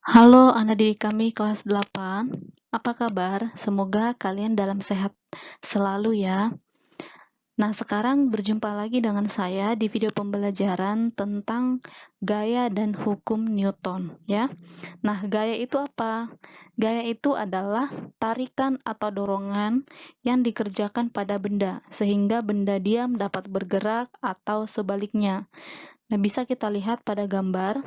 Halo anak didik kami kelas 8, apa kabar? Semoga kalian dalam sehat selalu ya. Nah, sekarang berjumpa lagi dengan saya di video pembelajaran tentang gaya dan hukum Newton ya. Nah, gaya itu apa? Gaya itu adalah tarikan atau dorongan yang dikerjakan pada benda sehingga benda diam dapat bergerak atau sebaliknya. Nah, bisa kita lihat pada gambar.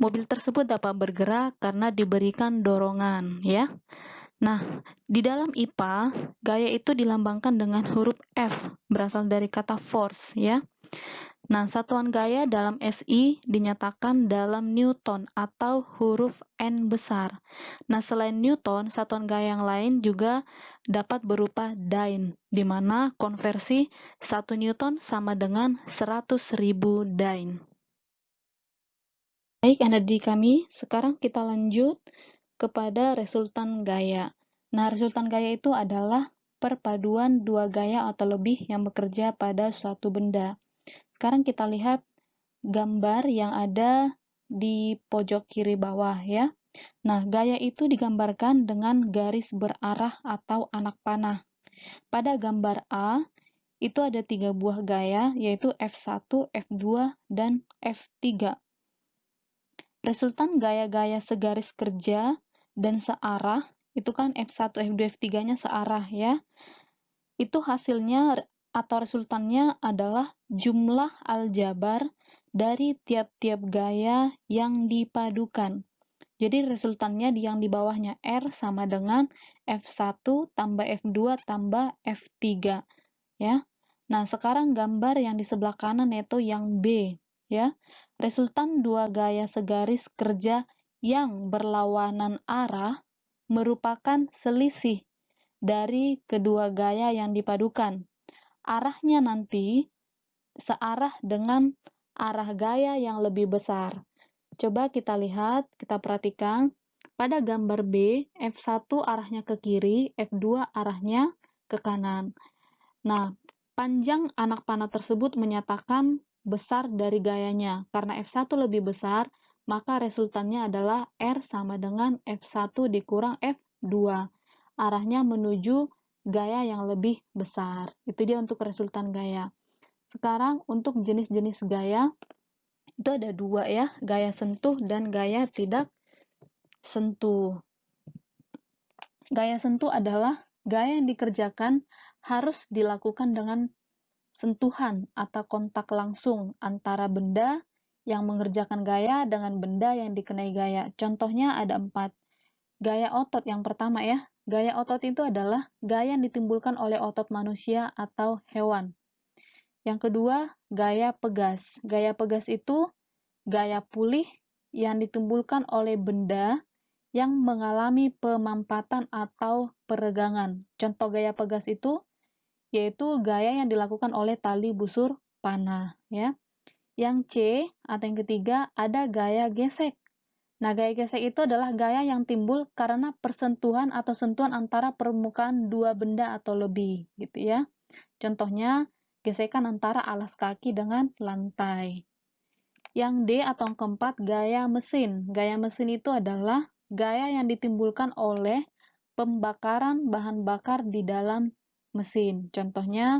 Mobil tersebut dapat bergerak karena diberikan dorongan, ya. Nah, di dalam IPA, gaya itu dilambangkan dengan huruf F, berasal dari kata force, ya. Nah, satuan gaya dalam SI dinyatakan dalam Newton atau huruf N besar. Nah, selain Newton, satuan gaya yang lain juga dapat berupa Dyne, di mana konversi 1 Newton sama dengan 100.000 Dyne. Baik, anak didik kami, sekarang kita lanjut kepada resultan gaya. Nah, resultan gaya itu adalah perpaduan dua gaya atau lebih yang bekerja pada suatu benda. Sekarang kita lihat gambar yang ada di pojok kiri bawah ya. Nah, gaya itu digambarkan dengan garis berarah atau anak panah. Pada gambar A, itu ada 3 buah gaya, yaitu F1, F2, dan F3. Resultan gaya-gaya segaris kerja dan searah, itu kan F1, F2, F3-nya searah ya. Itu hasilnya atau resultannya adalah jumlah aljabar dari tiap-tiap gaya yang dipadukan. Jadi resultannya yang di bawahnya R sama dengan F1 tambah F2 tambah F3 ya. Nah, sekarang gambar yang di sebelah kanan yaitu yang B ya. Resultan dua gaya segaris kerja yang berlawanan arah merupakan selisih dari kedua gaya yang dipadukan. Arahnya nanti searah dengan arah gaya yang lebih besar. Coba kita lihat, kita perhatikan. Pada gambar B, F1 arahnya ke kiri, F2 arahnya ke kanan. Nah, panjang anak panah tersebut menyatakan besar dari gayanya. Karena F1 lebih besar, maka resultannya adalah R sama dengan F1 dikurang F2. Arahnya menuju gaya yang lebih besar. Itu dia untuk resultan gaya. Sekarang untuk jenis-jenis gaya, itu ada 2 ya, gaya sentuh dan gaya tidak sentuh. Gaya sentuh adalah gaya yang dikerjakan harus dilakukan dengan sentuhan atau kontak langsung antara benda yang mengerjakan gaya dengan benda yang dikenai gaya. Contohnya ada 4. Gaya otot yang pertama ya. Gaya otot itu adalah gaya yang ditimbulkan oleh otot manusia atau hewan. Yang kedua, gaya pegas. Gaya pegas itu gaya pulih yang ditimbulkan oleh benda yang mengalami pemampatan atau peregangan. Contoh gaya pegas itu yaitu gaya yang dilakukan oleh tali busur panah ya. Yang C atau yang ketiga ada gaya gesek. Nah, gaya gesek itu adalah gaya yang timbul karena persentuhan atau sentuhan antara permukaan dua benda atau lebih gitu ya. Contohnya gesekan antara alas kaki dengan lantai. Yang D atau yang keempat gaya mesin. Gaya mesin itu adalah gaya yang ditimbulkan oleh pembakaran bahan bakar di dalam mesin. Contohnya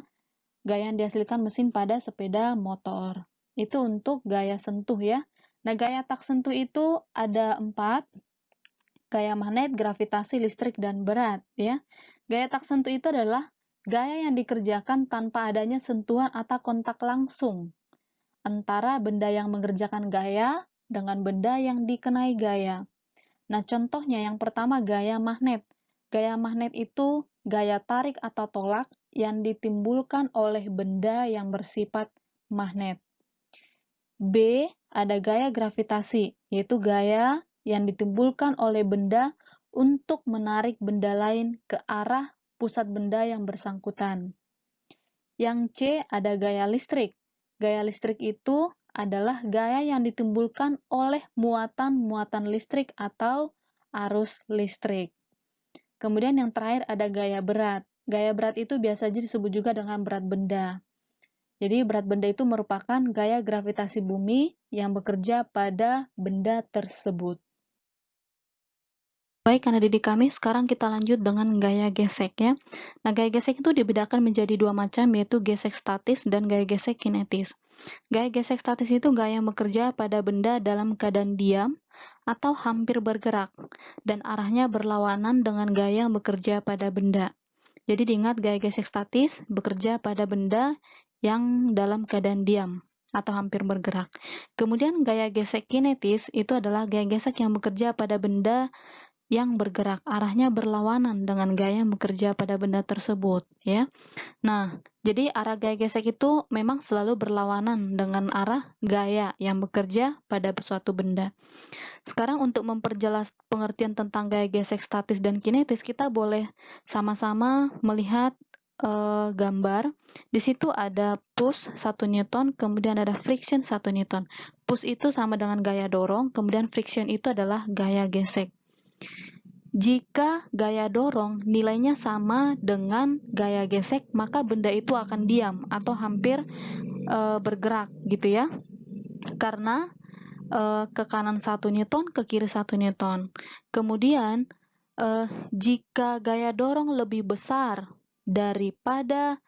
gaya yang dihasilkan mesin pada sepeda motor. Itu untuk gaya sentuh ya. Nah, gaya tak sentuh itu ada 4. Gaya magnet, gravitasi, listrik, dan berat ya. Gaya tak sentuh itu adalah gaya yang dikerjakan tanpa adanya sentuhan atau kontak langsung antara benda yang mengerjakan gaya dengan benda yang dikenai gaya. Nah, contohnya yang pertama gaya magnet. Gaya magnet itu gaya tarik atau tolak yang ditimbulkan oleh benda yang bersifat magnet. B, ada gaya gravitasi, yaitu gaya yang ditimbulkan oleh benda untuk menarik benda lain ke arah pusat benda yang bersangkutan. Yang C, ada gaya listrik. Gaya listrik itu adalah gaya yang ditimbulkan oleh muatan-muatan listrik atau arus listrik. Kemudian yang terakhir ada gaya berat. Gaya berat itu biasa disebut juga dengan berat benda. Jadi berat benda itu merupakan gaya gravitasi bumi yang bekerja pada benda tersebut. Baik, anak didik kami, sekarang kita lanjut dengan gaya gesek ya. Nah, gaya gesek itu dibedakan menjadi dua macam, yaitu gesek statis dan gaya gesek kinetis. Gaya gesek statis itu gaya yang bekerja pada benda dalam keadaan diam atau hampir bergerak, dan arahnya berlawanan dengan gaya yang bekerja pada benda. Jadi diingat, gaya gesek statis bekerja pada benda yang dalam keadaan diam atau hampir bergerak. Kemudian gaya gesek kinetis itu adalah gaya gesek yang bekerja pada benda yang bergerak, arahnya berlawanan dengan gaya yang bekerja pada benda tersebut, ya. Nah, jadi arah gaya gesek itu memang selalu berlawanan dengan arah gaya yang bekerja pada suatu benda. Sekarang untuk memperjelas pengertian tentang gaya gesek statis dan kinetis, kita boleh sama-sama melihat gambar. Di situ ada push 1 Newton, kemudian ada friction 1 Newton. Push itu sama dengan gaya dorong, kemudian friction itu adalah gaya gesek. Jika gaya dorong nilainya sama dengan gaya gesek, maka benda itu akan diam atau hampir bergerak gitu ya. Karena ke kanan 1 Newton, ke kiri 1 Newton. Kemudian jika gaya dorong lebih besar daripada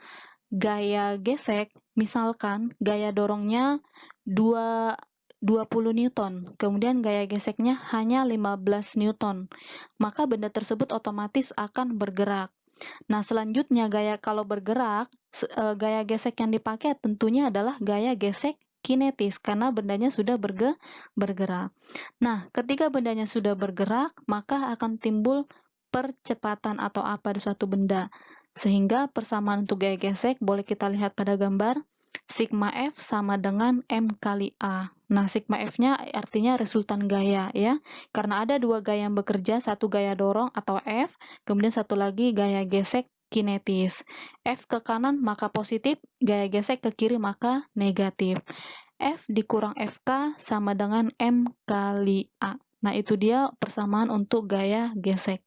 gaya gesek, misalkan gaya dorongnya 20 Newton, kemudian gaya geseknya hanya 15 Newton, maka benda tersebut otomatis akan bergerak. Nah, selanjutnya kalau bergerak, gaya gesek yang dipakai tentunya adalah gaya gesek kinetis, karena bendanya sudah bergerak. Nah, ketika bendanya sudah bergerak, maka akan timbul percepatan atau apa di suatu benda. Sehingga persamaan untuk gaya gesek boleh kita lihat pada gambar. Sigma F sama dengan M kali A. Nah, sigma F-nya artinya resultan gaya ya. Karena ada dua gaya yang bekerja, satu gaya dorong atau F, kemudian satu lagi gaya gesek kinetis. F ke kanan maka positif, gaya gesek ke kiri maka negatif. F dikurang FK sama dengan M kali A. Nah, itu dia persamaan untuk gaya gesek.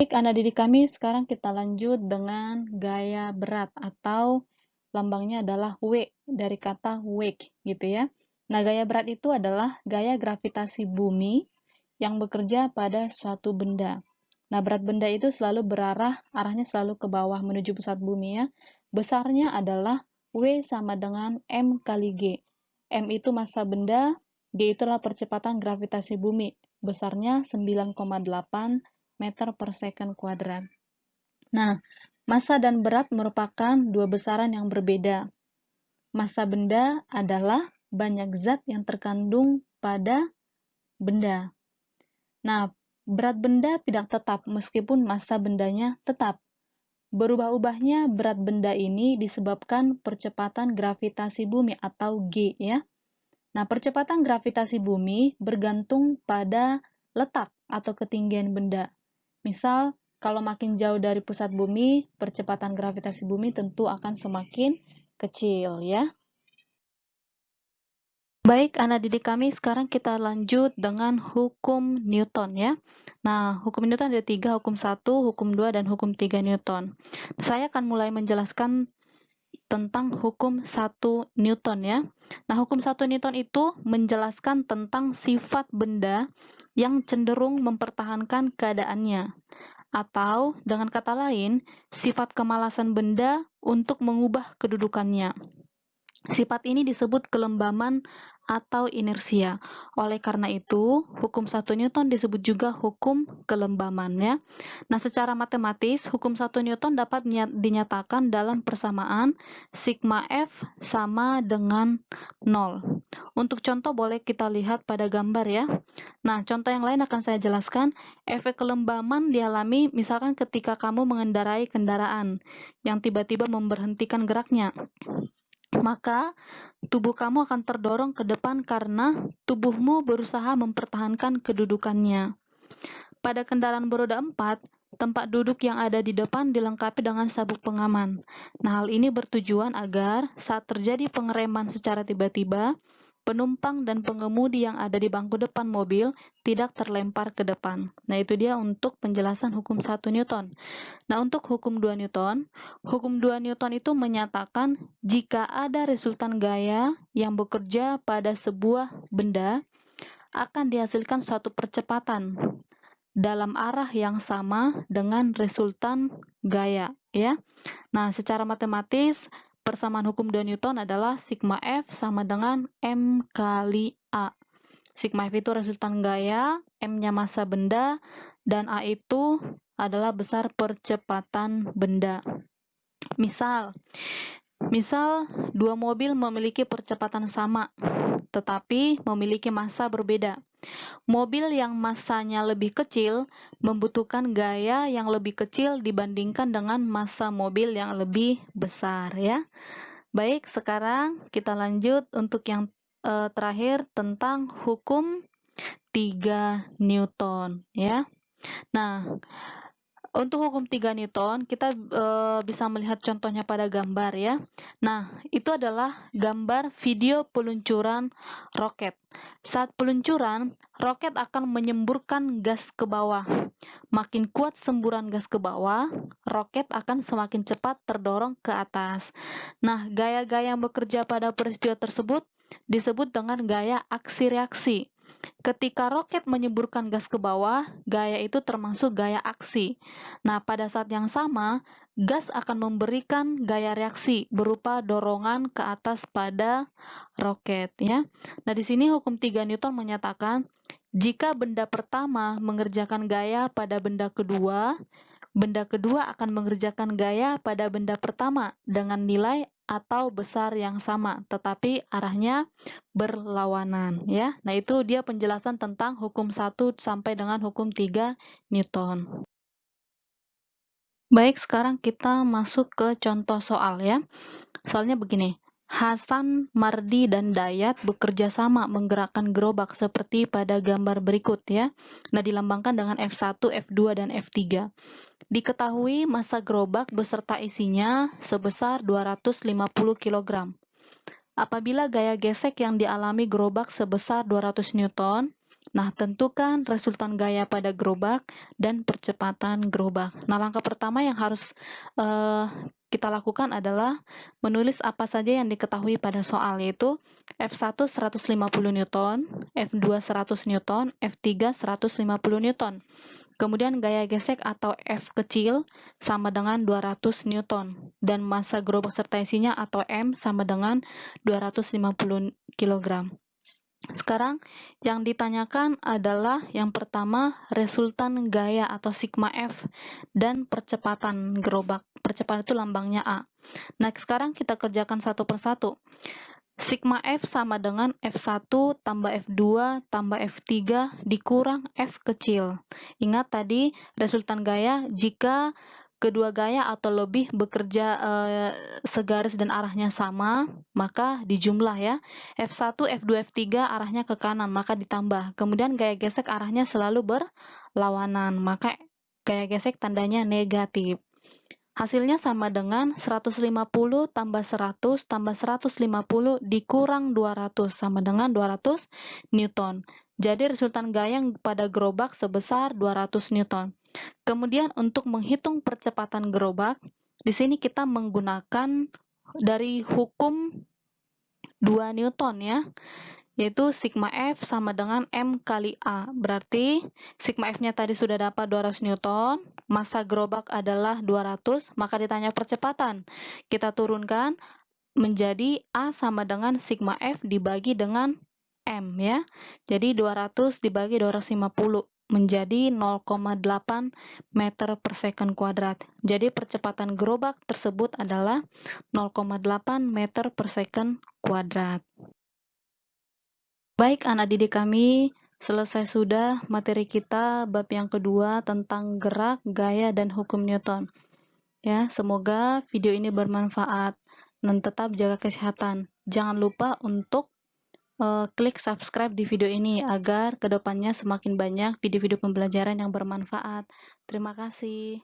Baik, anak didik kami, sekarang kita lanjut dengan gaya berat atau lambangnya adalah W dari kata weight gitu ya. Nah, gaya berat itu adalah gaya gravitasi bumi yang bekerja pada suatu benda. Nah, berat benda itu selalu arahnya selalu ke bawah menuju pusat bumi ya. Besarnya adalah W sama dengan M kali G. M itu massa benda, G itulah percepatan gravitasi bumi. Besarnya 9,8 meter per second kuadrat. Nah, massa dan berat merupakan dua besaran yang berbeda. Massa benda adalah banyak zat yang terkandung pada benda. Nah, berat benda tidak tetap meskipun massa bendanya tetap. Berubah-ubahnya berat benda ini disebabkan percepatan gravitasi bumi atau G ya. Nah, percepatan gravitasi bumi bergantung pada letak atau ketinggian benda. Misal, kalau makin jauh dari pusat bumi, percepatan gravitasi bumi tentu akan semakin kecil ya. Baik, anak didik kami, sekarang kita lanjut dengan hukum Newton ya. Nah, hukum Newton ada 3, hukum 1, hukum 2, dan hukum 3 Newton. Saya akan mulai menjelaskan tentang hukum 1 Newton ya. Nah, hukum 1 Newton itu menjelaskan tentang sifat benda yang cenderung mempertahankan keadaannya. Atau dengan kata lain, sifat kemalasan benda untuk mengubah kedudukannya. Sifat ini disebut kelembaman atau inersia. Oleh karena itu, hukum 1 Newton disebut juga hukum kelembaman ya. Nah, secara matematis, hukum 1 Newton dapat dinyatakan dalam persamaan sigma F sama dengan 0. Untuk contoh boleh kita lihat pada gambar ya. Nah, contoh yang lain akan saya jelaskan. Efek kelembaman dialami misalkan ketika kamu mengendarai kendaraan yang tiba-tiba memberhentikan geraknya. Maka tubuh kamu akan terdorong ke depan karena tubuhmu berusaha mempertahankan kedudukannya. Pada kendaraan beroda 4, tempat duduk yang ada di depan dilengkapi dengan sabuk pengaman. Nah, hal ini bertujuan agar saat terjadi pengereman secara tiba-tiba, penumpang dan pengemudi yang ada di bangku depan mobil tidak terlempar ke depan. Nah, itu dia untuk penjelasan hukum 1 Newton. Nah, untuk hukum 2 Newton itu menyatakan jika ada resultan gaya yang bekerja pada sebuah benda, akan dihasilkan suatu percepatan dalam arah yang sama dengan resultan gaya, ya. Nah, secara matematis, persamaan hukum 2 Newton adalah sigma F sama dengan M kali A. Sigma F itu resultan gaya, M-nya massa benda, dan A itu adalah besar percepatan benda. Misal, dua mobil memiliki percepatan sama, tetapi memiliki massa berbeda. Mobil yang massanya lebih kecil membutuhkan gaya yang lebih kecil dibandingkan dengan massa mobil yang lebih besar, ya. Baik, sekarang kita lanjut untuk yang terakhir tentang hukum 3 Newton, ya. Nah, untuk hukum 3 Newton, kita bisa melihat contohnya pada gambar, ya. Nah, itu adalah gambar video peluncuran roket. Saat peluncuran, roket akan menyemburkan gas ke bawah. Makin kuat semburan gas ke bawah, roket akan semakin cepat terdorong ke atas. Nah, gaya-gaya yang bekerja pada peristiwa tersebut disebut dengan gaya aksi reaksi. Ketika roket menyemburkan gas ke bawah, gaya itu termasuk gaya aksi. Nah, pada saat yang sama, gas akan memberikan gaya reaksi berupa dorongan ke atas pada roket, ya. Nah, di sini hukum 3 Newton menyatakan jika benda pertama mengerjakan gaya pada benda kedua akan mengerjakan gaya pada benda pertama dengan nilai atau besar yang sama, tetapi arahnya berlawanan, ya. Nah, itu dia penjelasan tentang hukum 1 sampai dengan hukum 3 Newton. Baik, sekarang kita masuk ke contoh soal, ya. Soalnya begini, Hasan, Mardi, dan Dayat bekerja sama menggerakkan gerobak seperti pada gambar berikut, ya. Nah, dilambangkan dengan F1, F2, dan F3. Diketahui massa gerobak beserta isinya sebesar 250 kg. Apabila gaya gesek yang dialami gerobak sebesar 200 Newton, nah tentukan resultan gaya pada gerobak dan percepatan gerobak. Nah, langkah pertama yang harus kita lakukan adalah menulis apa saja yang diketahui pada soal, yaitu F1 150 Newton, F2 100 Newton, F3 150 Newton. Kemudian gaya gesek atau F kecil sama dengan 200 Newton dan massa gerobak serta isinya atau M sama dengan 250 kg. Sekarang yang ditanyakan adalah yang pertama resultan gaya atau sigma F dan percepatan gerobak. Percepatan itu lambangnya A. Nah, sekarang kita kerjakan satu persatu. Sigma F sama dengan F1 tambah F2 tambah F3 dikurang F kecil. Ingat tadi resultan gaya jika kedua gaya atau lebih bekerja segaris dan arahnya sama, maka dijumlah, ya. F1, F2, F3 arahnya ke kanan, maka ditambah. Kemudian gaya gesek arahnya selalu berlawanan, maka gaya gesek tandanya negatif. Hasilnya sama dengan 150 tambah 100 tambah 150 dikurang 200 sama dengan 200 Newton. Jadi resultan gaya pada gerobak sebesar 200 Newton. Kemudian untuk menghitung percepatan gerobak, di sini kita menggunakan dari hukum 2 Newton, ya, yaitu sigma F sama dengan M kali A. Berarti sigma F-nya tadi sudah dapat 200 Newton, massa gerobak adalah 200, maka ditanya percepatan. Kita turunkan menjadi A sama dengan sigma F dibagi dengan M, ya. Jadi 200 dibagi 250 menjadi 0,8 meter per second kuadrat. Jadi percepatan gerobak tersebut adalah 0,8 meter per second kuadrat. Baik, anak didik kami, selesai sudah materi kita bab yang kedua tentang gerak, gaya, dan hukum Newton. Ya, semoga video ini bermanfaat dan tetap jaga kesehatan. Jangan lupa untuk klik subscribe di video ini agar kedepannya semakin banyak video-video pembelajaran yang bermanfaat. Terima kasih.